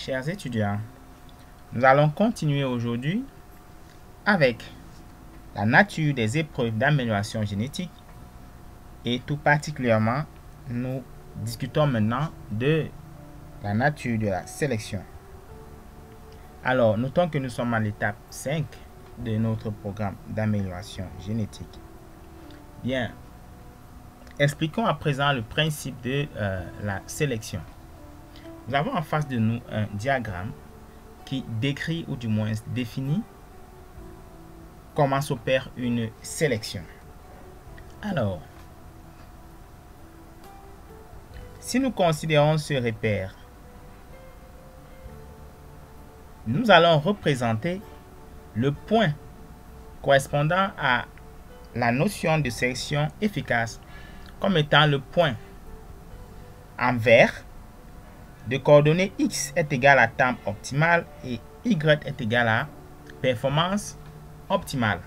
Chers étudiants, nous allons continuer aujourd'hui avec la nature des épreuves d'amélioration génétique et tout particulièrement, nous discutons maintenant de la nature de la sélection. Alors, notons que nous sommes à l'étape 5 de notre programme d'amélioration génétique. Bien, expliquons à présent le principe de la sélection. Nous avons en face de nous un diagramme qui décrit ou du moins définit comment s'opère une sélection. Alors, si nous considérons ce repère, nous allons représenter le point correspondant à la notion de sélection efficace comme étant le point en vert de coordonnées X est égal à temps optimal et Y est égal à performance optimale.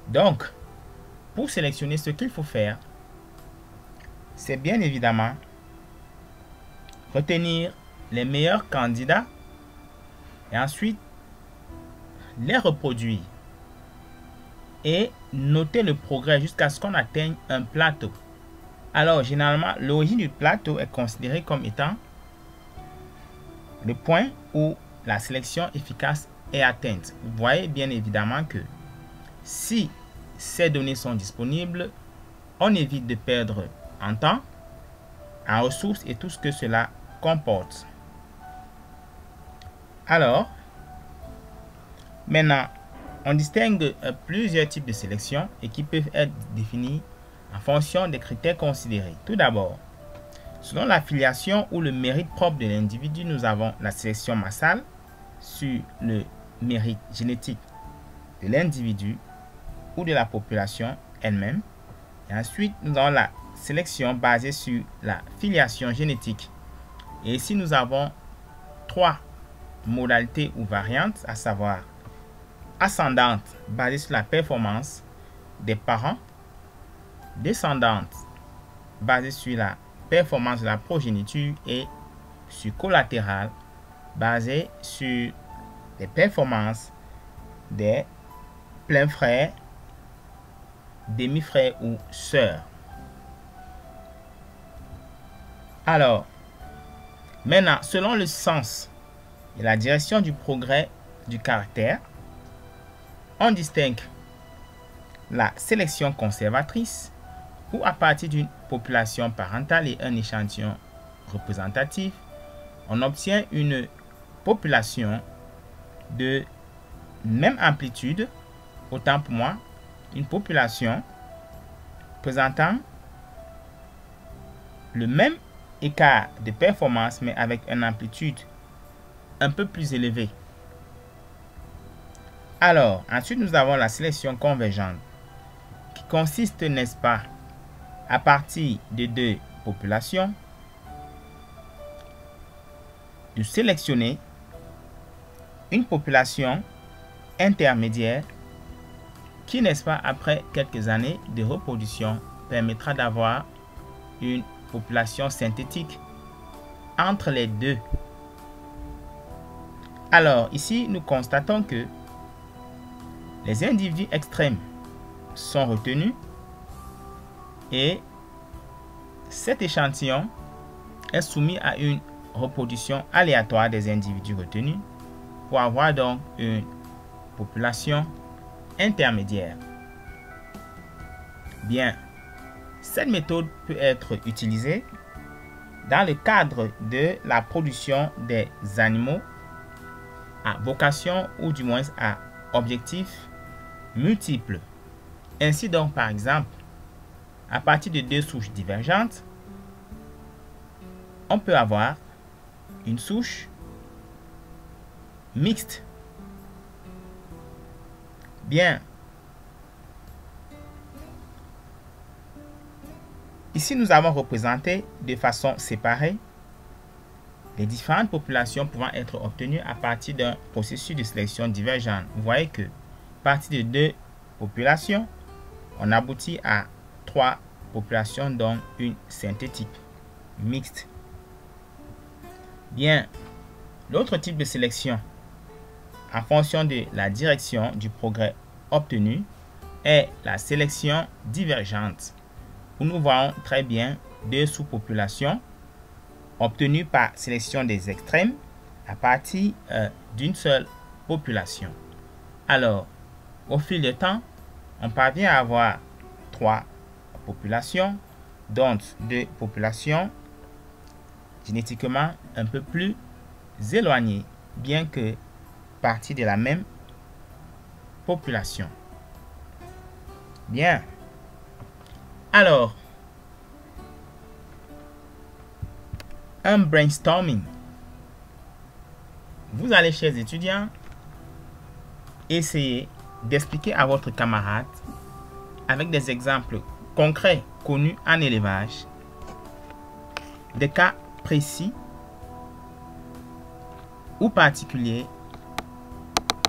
Donc, pour sélectionner, ce qu'il faut faire, c'est bien évidemment retenir les meilleurs candidats et ensuite les reproduire et noter le progrès jusqu'à ce qu'on atteigne un plateau. Alors, généralement, l'origine du plateau est considérée comme étant le point où la sélection efficace est atteinte. Vous voyez bien évidemment que si ces données sont disponibles, on évite de perdre en temps, en ressources et tout ce que cela comporte. Alors, maintenant, on distingue plusieurs types de sélection et qui peuvent être définis en fonction des critères considérés. Tout d'abord, selon l'affiliation ou le mérite propre de l'individu, nous avons la sélection massale sur le mérite génétique de l'individu ou de la population elle-même. Et ensuite, nous avons la sélection basée sur la filiation génétique. Et ici, nous avons trois modalités ou variantes, à savoir ascendante basée sur la performance des parents, descendante basée sur la performance de la progéniture et sur collatérale basée sur les performances des pleins frères, demi-frères ou sœurs. Alors, maintenant, selon le sens et la direction du progrès du caractère, on distingue la sélection conservatrice où à partir d'une population parentale et un échantillon représentatif, on obtient une population de même amplitude, autant pour moi, une population présentant le même écart de performance mais avec une amplitude un peu plus élevée. Alors, ensuite nous avons la sélection convergente qui consiste, n'est-ce pas, à partir de deux populations, de sélectionner une population intermédiaire qui, n'est-ce pas, après quelques années de reproduction, permettra d'avoir une population synthétique entre les deux. Alors, ici, nous constatons que les individus extrêmes sont retenus et cet échantillon est soumis à une reproduction aléatoire des individus retenus pour avoir donc une population intermédiaire. Bien, cette méthode peut être utilisée dans le cadre de la production des animaux à vocation ou du moins à objectifs multiples. Ainsi donc, par exemple, à partir de deux souches divergentes, on peut avoir une souche mixte. Bien. Ici, nous avons représenté de façon séparée les différentes populations pouvant être obtenues à partir d'un processus de sélection divergente. Vous voyez que, à partir de deux populations, on aboutit à trois populations, dont une synthétique, mixte. Bien, L'autre type de sélection, en fonction de la direction du progrès obtenu, est la sélection divergente, où nous voyons très bien deux sous-populations obtenues par sélection des extrêmes à partir d'une seule population. Alors, au fil du temps, on parvient à avoir 3 populations, dont 2 populations génétiquement un peu plus éloignées, bien que partie de la même population. Bien. Alors, un brainstorming. Vous allez, chers étudiants, essayer d'expliquer à votre camarade, avec des exemples concrets connus en élevage, des cas précis ou particuliers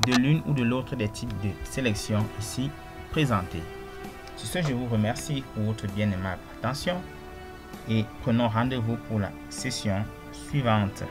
de l'une ou de l'autre des types de sélection ici présentés. Sur ce, je vous remercie pour votre bien aimable attention et prenons rendez-vous pour la session suivante.